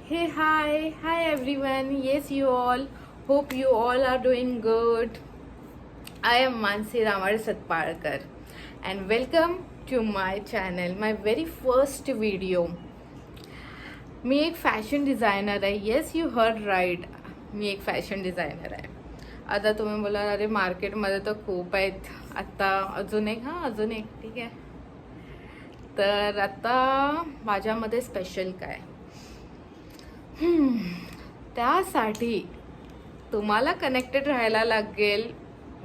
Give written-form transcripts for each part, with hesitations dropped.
Hey, hi everyone. Yes, you all. Hope you all are doing good. I am Mansi Ramade Satpalkar and welcome to my channel. My very first video. मी एक fashion designer आहे. Yes, you heard right. मी एक fashion designer आहे. आता तुम्ही बोला अरे मार्केटमध्ये तर खूप आहेत. आता अजून एक ठीक आहे. तर आता माझ्यामध्ये स्पेशल काय, त्यासाठी तुम्हाला कनेक्टेड राहायला लागेल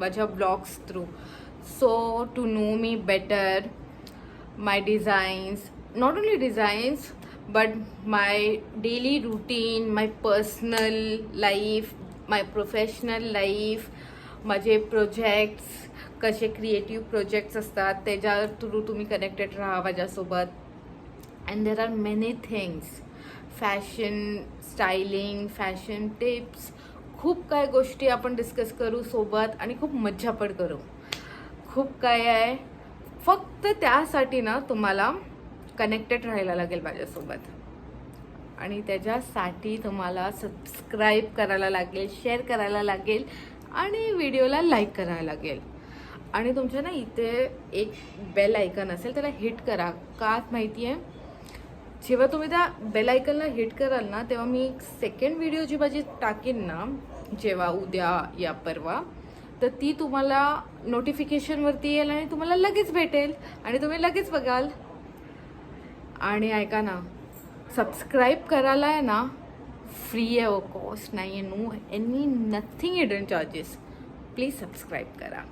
माझ्या blogs through. So to know me better, my designs, not only designs but my daily routine, my personal life, my professional life, माझे प्रोजेक्ट्स कसे क्रिएटिव्ह प्रोजेक्ट्स असतात त्याच्या थ्रू तुम्ही कनेक्टेड राहा माझ्यासोबत. And there are many things, fashion styling, fashion tips, खूप काय गोष्टी आपण डिस्कस करू सोबत आणि खूप मज्जा पण करू. खूप काय आहे. फक्त त्यासाठी ना तुम्हाला कनेक्टेड राहायला लागेल माझ्यासोबत आणि त्याच्यासाठी तुम्हाला सबस्क्राईब करायला लागेल, शेअर करायला लागेल आणि व्हिडिओला लाईक करायला लागेल. आणि तुमच्या ना इथे एक बेल आयकन असेल त्याला हिट करा. का माहिती आहे, जेव्हा तुम्ही त्या बेल आयकनला हिट कराल ना तेव्हा मी सेकंड व्हिडिओ जी माझी टाकीन ना, जेव्हा उद्या या परवा, तर ती तुम्हाला नोटिफिकेशनवरती येईल आणि तुम्हाला लगेच भेटेल आणि तुम्ही लगेच बघाल. आणि ऐका ना, सबस्क्राईब करायला आहे ना फ्री आहे, व कॉस्ट नाही आहे, no any nothing hidden charges. Please subscribe करा.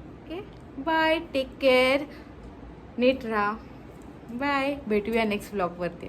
ओके, बाय, टेक केअर, नीट राहा. बाय, भेटूया नेक्स्ट ब्लॉगवरती.